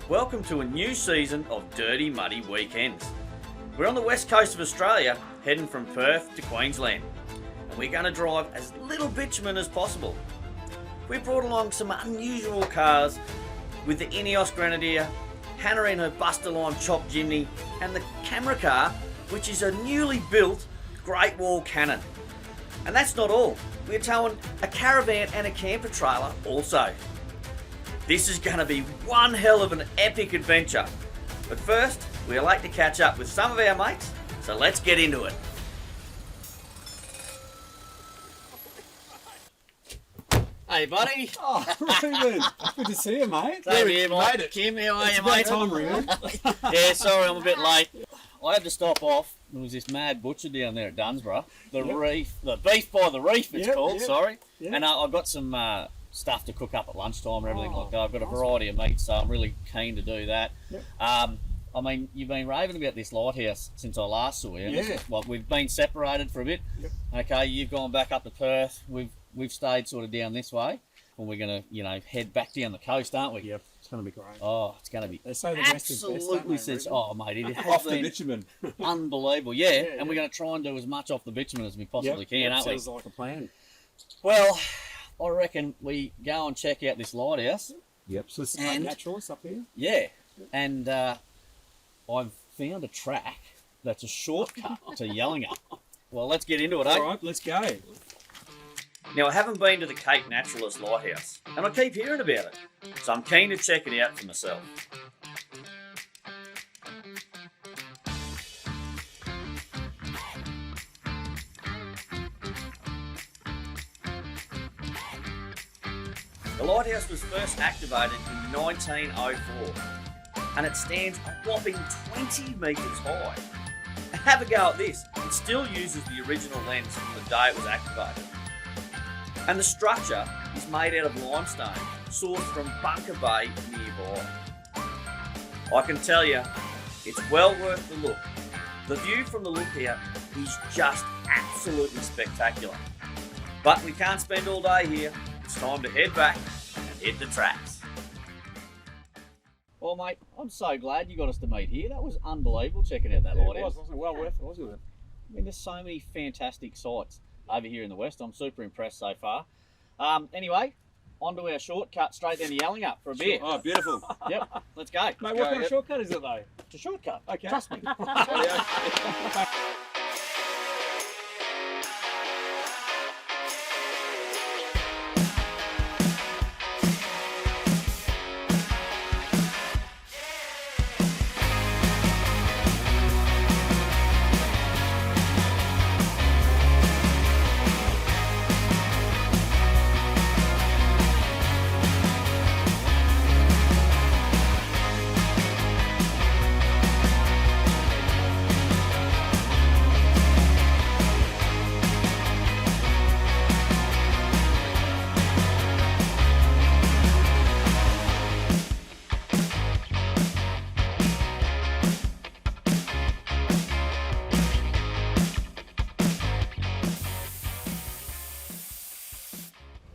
Welcome to a new season of Dirty Muddy Weekends. We're on the west coast of Australia, heading from Perth to Queensland, and we're going to drive as little bitumen as possible. We brought along some unusual cars with the Ineos Grenadier, Hannah in her Buster Lime Chop Jimny, and the camera car, which is a newly built Great Wall Cannon. And that's not all. We're towing a Caravan and a camper trailer also. This is going to be one hell of an epic adventure. But first, we like to catch up with some of our mates, so let's get into it. Hey, buddy. Oh, Reuben. Good to see you, mate. Same here, mate. Kim, how are you, mate? Time, Reuben. Yeah, sorry, I'm a bit late. I had to stop off. There was this mad butcher down there at Dunsborough. The beef by the reef, it's called, sorry. Yep. And I got some stuff to cook up at lunchtime and everything like that. I've got a variety of meats, so I'm really keen to do that. Yep. I mean, you've been raving about this lighthouse since I last saw you. Yeah. Well, we've been separated for a bit. Yep. Okay, you've gone back up to Perth. We've stayed sort of down this way, and we're going to, head back down the coast, aren't we? Yep. It's going to be great. Oh, it's going to be they say the best is best, absolutely says. Oh, mate, it has off been the bitumen. unbelievable. Yeah, and we're going to try and do as much off the bitumen as we possibly can, aren't we? Sounds like a plan. Well, I reckon we go and check out this lighthouse. Yep. So this is Naturaliste up here. Yeah, and I've found a track that's a shortcut to 𝗕𝗢𝗚𝗕𝗗. Well, let's get into it, eh? All right, let's go. Now, I haven't been to the Cape Naturaliste Lighthouse, and I keep hearing about it, so I'm keen to check it out for myself. The lighthouse was first activated in 1904, and it stands a whopping 20 metres high. Have a go at this. It still uses the original lens from the day it was activated. And the structure is made out of limestone, sourced from Bunker Bay nearby. I can tell you, it's well worth the look. The view from the lookout is just absolutely spectacular. But we can't spend all day here. It's time to head back and hit the tracks. Well, mate, I'm so glad you got us to meet here. That was unbelievable checking out that lighthouse. It was well worth it, wasn't it? I mean, there's so many fantastic sights over here in the west. I'm super impressed so far. Anyway, on to our shortcut straight down to 𝗕𝗢𝗕𝗓 for a beer. Oh, beautiful. Yep, let's go. Mate, what kind of shortcut is it though? It's a shortcut. Okay. Trust me.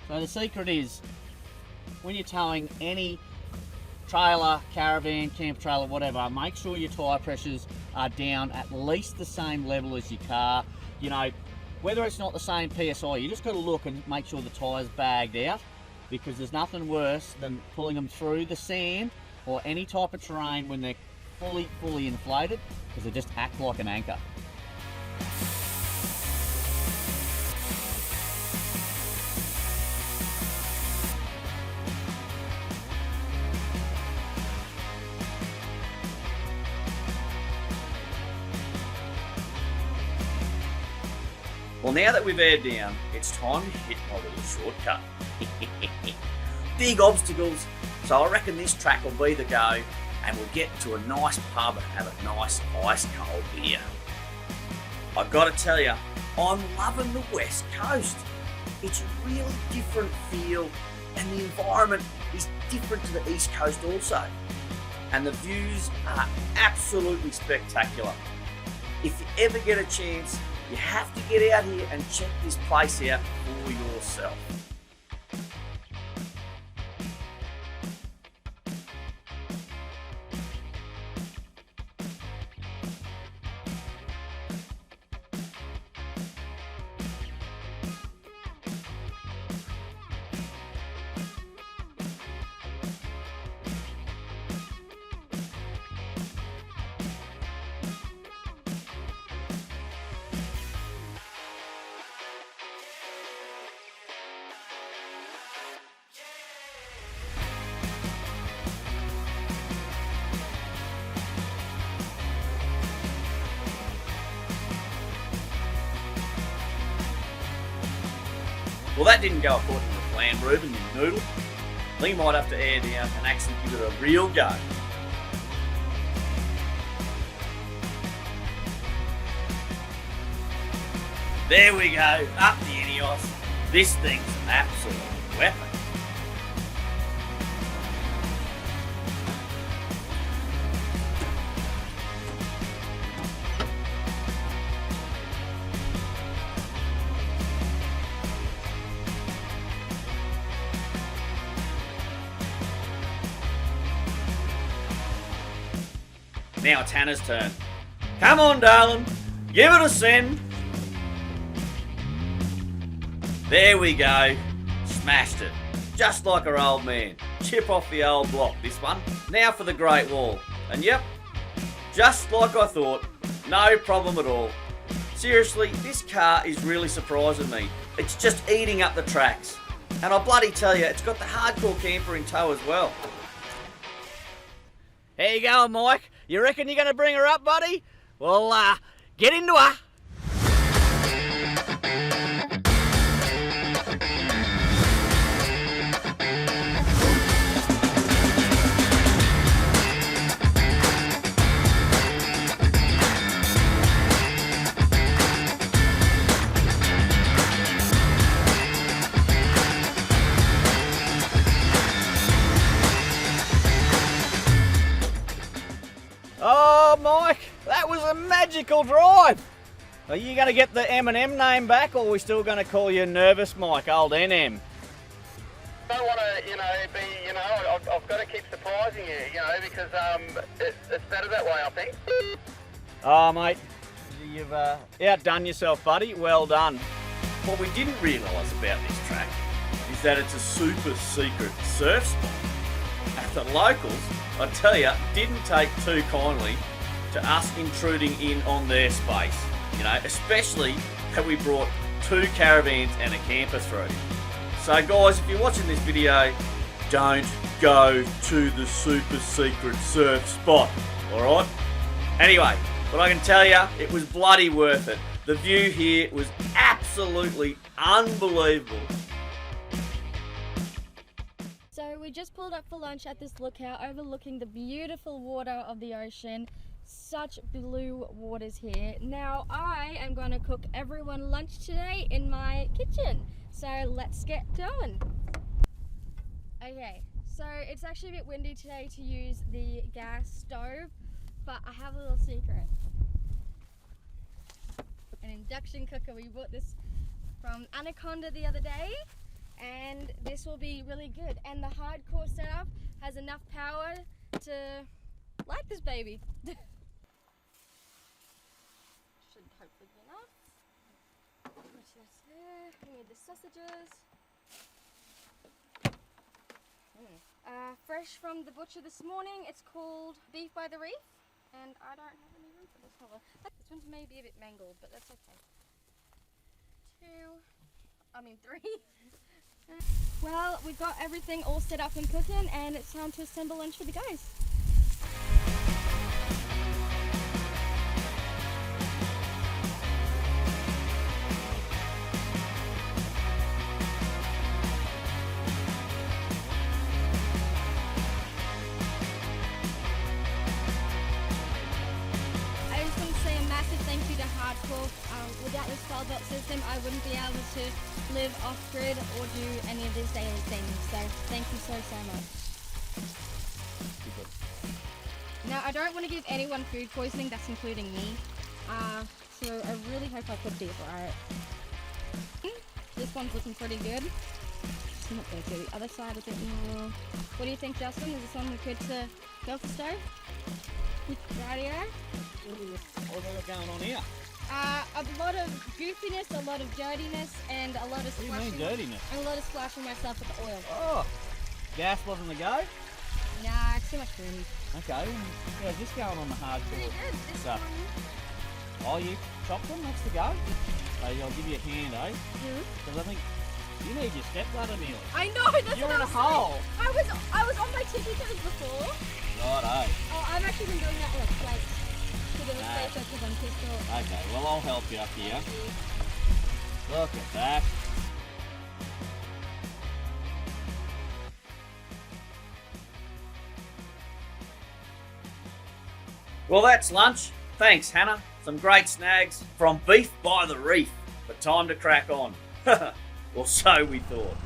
So the secret is, when you're towing any trailer, caravan, camp trailer, whatever, make sure your tyre pressures are down at least the same level as your car. You know, whether it's not the same PSI, you just got to look and make sure the tyre's bagged out, because there's nothing worse than pulling them through the sand or any type of terrain when they're fully inflated, because they just act like an anchor. Well, now that we've aired down, it's time to hit my little shortcut. Big obstacles, so I reckon this track will be the go, and we'll get to a nice pub and have a nice ice cold beer. I've got to tell you, I'm loving the West Coast. It's a really different feel, and the environment is different to the East Coast also. And the views are absolutely spectacular. If you ever get a chance, you have to get out here and check this place out for yourself. Well, that didn't go according to plan, Reuben, you noodle. I think you might have to air down and actually give it a real go. There we go, up the 𝗬𝗎𝗓𝗏. This thing's an absolute weapon. Now it's Hannah's turn. Come on, darling. Give it a send. There we go. Smashed it. Just like her old man. Chip off the old block, this one. Now for the Great Wall. And yep, just like I thought. No problem at all. Seriously, this car is really surprising me. It's just eating up the tracks. And I bloody tell you, it's got the hardcore camper in tow as well. How you going, Mike? You reckon you're going to bring her up, buddy? Well, get into her. Oh, Mike, that was a magical drive. Are you going to get the M&M name back, or are we still going to call you Nervous Mike, old NM? I don't want to, I've got to keep surprising you, because it's better that way, I think. Oh, mate, you've outdone yourself, buddy. Well done. What we didn't realise about this track is that it's a super secret surf spot. And the locals, I tell you, didn't take too kindly to us intruding in on their space. Especially that we brought 2 caravans and a camper through. So guys, if you're watching this video, don't go to the super secret surf spot, alright? Anyway, but I can tell you, it was bloody worth it. The view here was absolutely unbelievable. So we just pulled up for lunch at this lookout overlooking the beautiful water of the ocean. Such blue waters here. Now I am going to cook everyone lunch today in my kitchen. So let's get going. Okay, so it's actually a bit windy today to use the gas stove, but I have a little secret. An induction cooker. We bought this from Anaconda the other day, and this will be really good. And the hardcore setup has enough power to light this baby. Should hopefully be enough. Put this there. We need the sausages. Fresh from the butcher this morning. It's called beef by the reef, and I don't have any room for this. Hold on. This one's maybe a bit mangled, but that's okay. 3. Well, we've got everything all set up and cooking, and it's time to assemble lunch for the guys. Without this 12-volt system, I wouldn't be able to live off-grid or do any of these daily things. So thank you so much. Now, I don't want to give anyone food poisoning, that's including me. So I really hope I cook these right. This one's looking pretty good. I'm not going to do the other side a bit more. What do you think, Justin? Is this one good to go off the stove? Radio? What's going on here? A lot of goofiness, a lot of dirtiness, and a lot of splashing. What do you mean dirtiness? And a lot of splashing myself with the oil. Oh, gas wasn't the go? Nah, it's too much wind. Okay, how's this going on the hardcore Pretty good. This stuff? one. Oh, you chopped them? That's the go? So I'll give you a hand, eh? Because I think you need your stepladder nearly. I know, that's You're what in a hole. I was on my tippy toes before. Righto. Oh, I've actually been doing that with plates. To do with plates because I'm pissed off. Okay, well I'll help you up here. Look at that. Well, that's lunch. Thanks, Hannah. Some great snags from Beef by the Reef. But time to crack on. Or so we thought.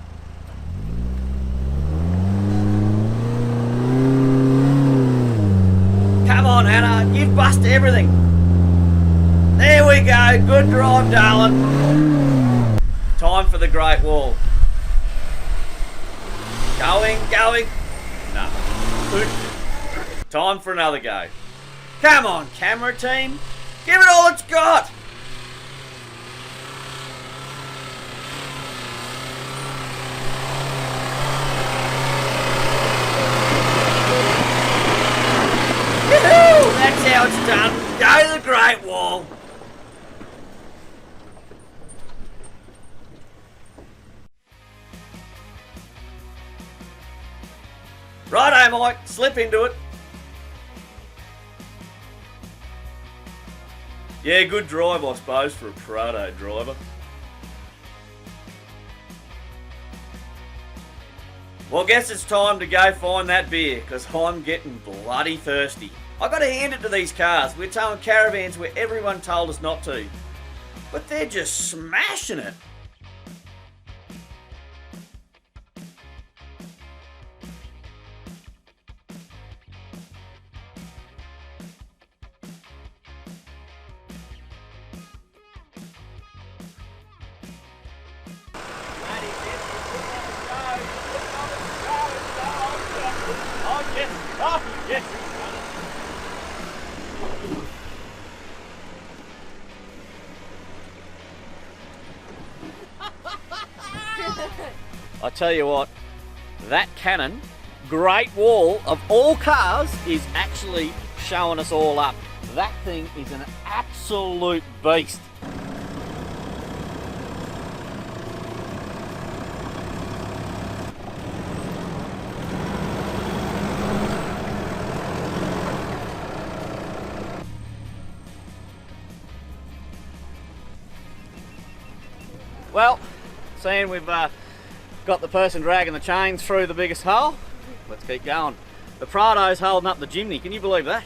Come on, Hannah. Give bust to everything. There we go. Good drive, darling. Time for the Great Wall. Going. No. Time for another go. Come on, camera team. Give it all it's got. Woohoo! That's how it's done. Go to the Great Wall. Righto, Mike. Slip into it. Yeah, good drive, I suppose, for a Prado driver. Well, I guess it's time to go find that beer, because I'm getting bloody thirsty. I got to hand it to these cars. We're towing caravans where everyone told us not to. But they're just smashing it. I tell you what, that cannon, Great Wall of all cars, is actually showing us all up. That thing is an absolute beast. Well, seeing we've got the person dragging the chains through the biggest hole, let's keep going. The Prado's holding up the chimney, can you believe that?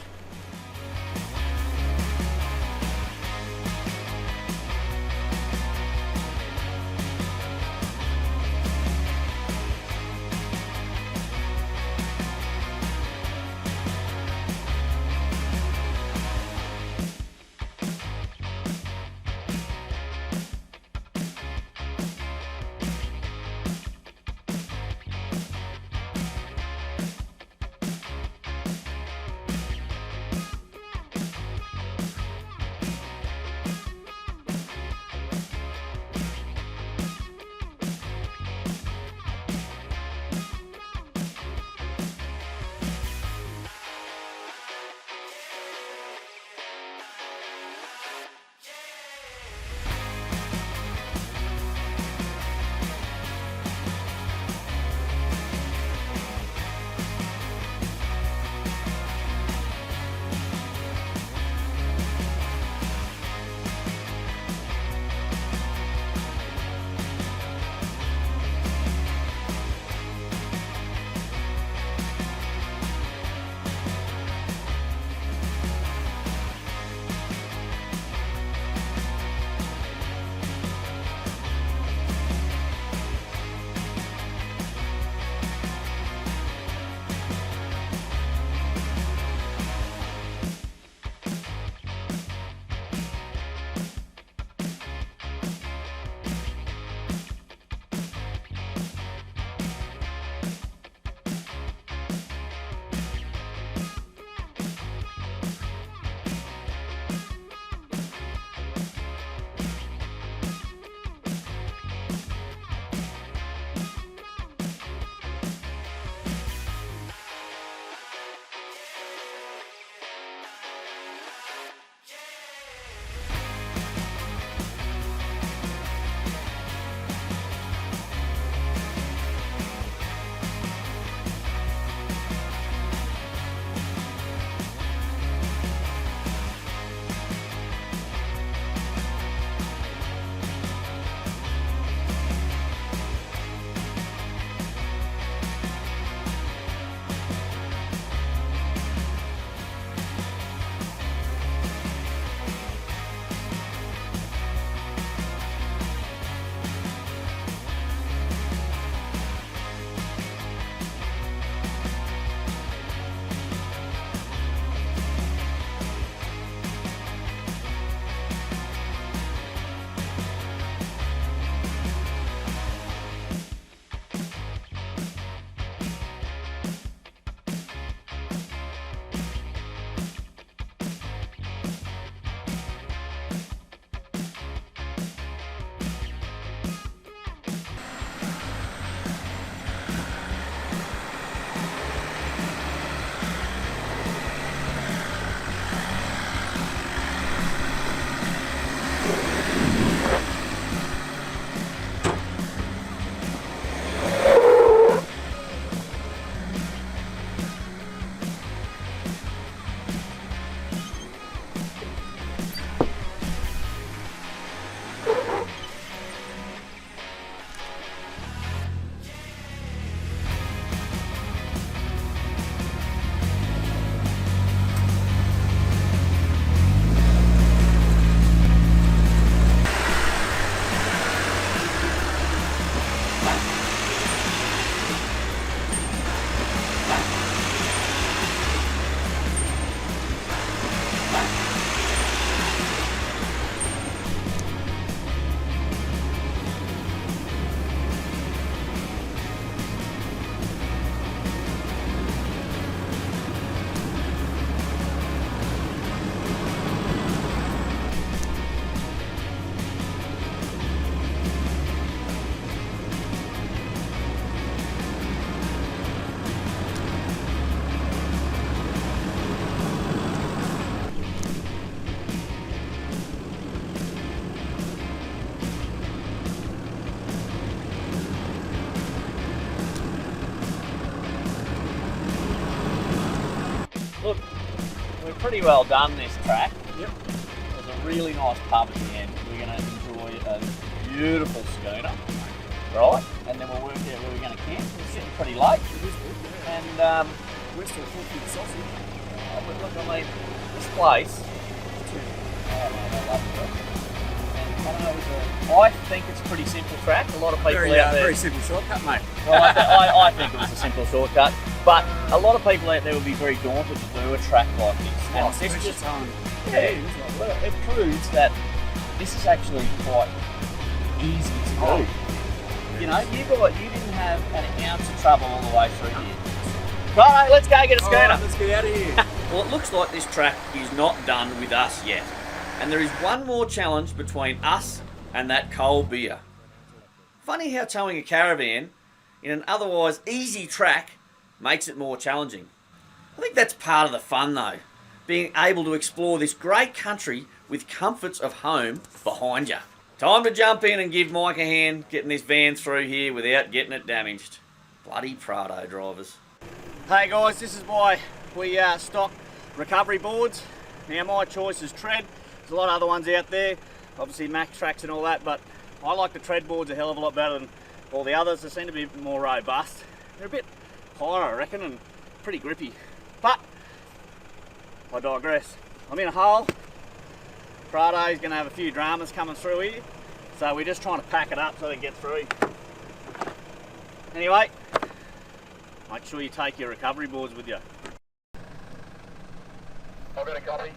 Look, we're pretty well done this track. Yep. There's a really nice pub at the end. We're going to enjoy a beautiful schooner, right? And then we'll work out where we're going to camp. We're sitting pretty late. And We're still talking the sausage. but look, I mean, this place. I love it. And I don't know, I think it's a pretty simple track. A lot of people out there. Very simple shortcut, mate. Well, I think it was a simple shortcut, but a lot of people out there would be very daunted to do a track like this. And this just, it proves that this is actually quite easy to do. You know, you didn't have an ounce of trouble all the way through here. Right, let's go get a schooner. Right, let's get out of here. Well, it looks like this track is not done with us yet. And there is one more challenge between us and that cold beer. Funny how towing a caravan in an otherwise easy track makes it more challenging. I think that's part of the fun though, being able to explore this great country with comforts of home behind you. Time to jump in and give Mike a hand getting this van through here without getting it damaged. Bloody Prado drivers. Hey guys, this is why we stock recovery boards. Now my choice is tread. There's a lot of other ones out there, obviously Mac tracks and all that, but I like the tread boards a hell of a lot better than all the others. They seem to be more robust. They're a bit higher, I reckon, and pretty grippy. But I digress. I'm in a hole. Prado's going to have a few dramas coming through here, so we're just trying to pack it up so they get through. Anyway, make sure you take your recovery boards with you. I've got a copy.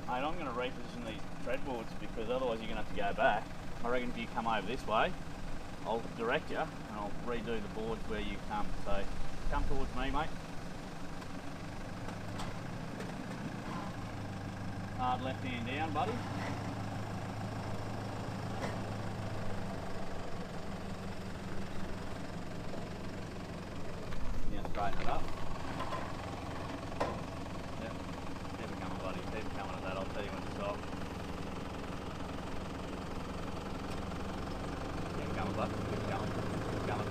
Mate, I'm going to reposition these tread boards because otherwise you're going to have to go back. I reckon if you come over this way, I'll direct you and I'll redo the boards where you come. So come towards me, mate. Hard left hand down, buddy. Now straighten it up. Yep. Keep it coming, buddy. Keep it coming at that. I'll tell you when to stop. Keep it coming, bud. Keep it coming. Keep it coming.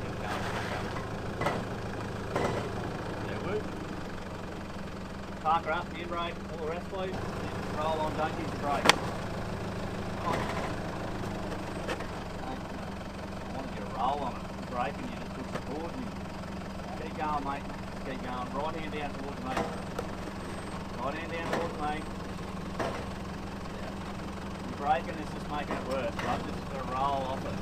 Keep it coming. Keep it coming. There we go. Park her up, handbrake, all the rest please. Roll on, don't use the brakes. Come on. I wanted you to roll on it. Brake and you just push the board and keep going, mate. Keep going. Right hand down towards me. Right hand down towards me. Yeah. You're braking, it's just making it worse, right? Just got to roll off it.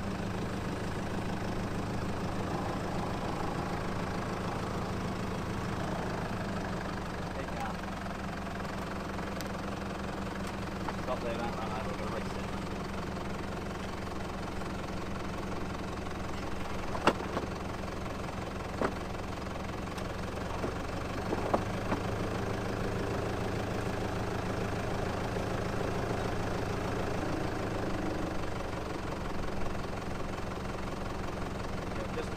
Stop there, don't run over, we'll reset. Yeah, just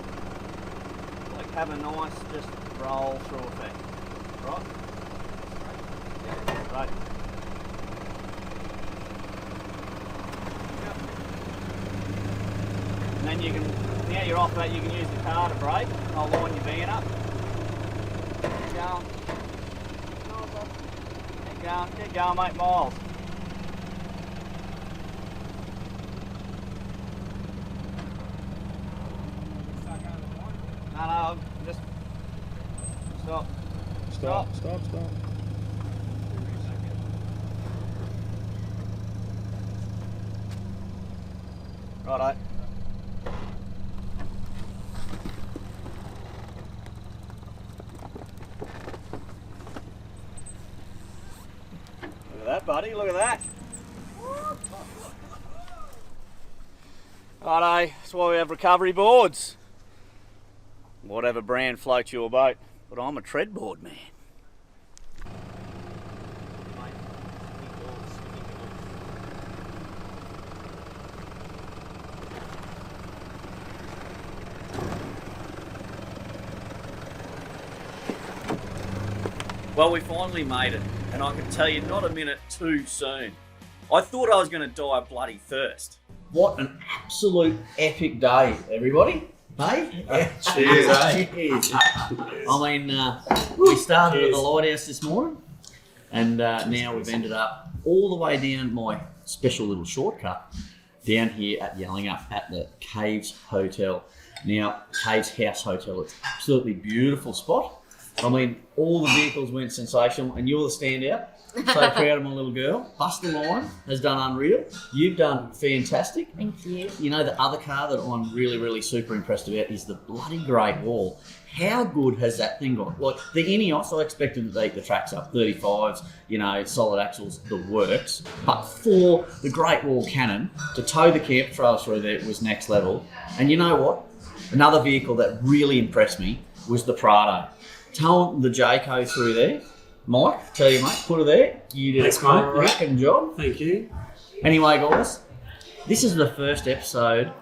like have a nice just roll through effect. Right? Yeah, right. And then you can, now you're off that, you can use the car to brake. I'll line your van up. Keep going. Keep going, mate, miles. No, just stop. Stop. Righto. Look at that, buddy, look at that. Righto, that's why we have recovery boards. Whatever brand floats your boat, but I'm a tread board man. Well, we finally made it, and I can tell you, not a minute too soon. I thought I was going to die of bloody thirst. What an absolute epic day, everybody. Hey? Cheers, eh? Cheers. I mean, we started at the lighthouse this morning, and now we've ended up all the way down my special little shortcut down here at 𝗬𝗢𝗟 at the Caves Hotel. Now, Caves House Hotel, it's an absolutely beautiful spot. I mean, all the vehicles went sensational, and you're the standout. So proud of my little girl. Buster Line has done unreal. You've done fantastic. Thank you. You know, the other car that I'm really super impressed about is the bloody Great Wall. How good has that thing got? Like, the Ineos, I expected to eat the tracks up, 35s, you know, solid axles, the works. But for the Great Wall Cannon to tow the camp trail through there was next level. And you know what? Another vehicle that really impressed me was the Prado. Towing the Jayco through there. Mike, tell you mate, put her there. You did Thanks, a mate. cracking job. Thank you. Anyway, guys, this is the first episode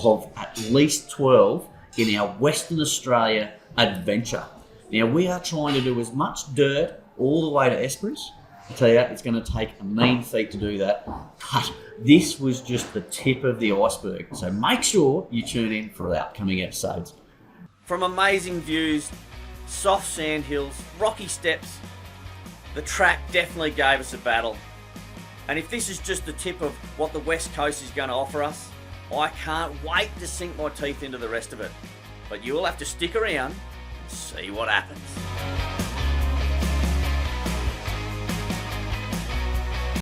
of at least 12 in our Western Australia adventure. Now, we are trying to do as much dirt all the way to 𝗬𝗓𝗏. I tell you, it's going to take a mean feat to do that. But this was just the tip of the iceberg. So make sure you tune in for the upcoming episodes. From amazing views, soft sand hills, rocky steps, the track definitely gave us a battle. And if this is just the tip of what the West Coast is going to offer us, I can't wait to sink my teeth into the rest of it. But you'll have to stick around and see what happens.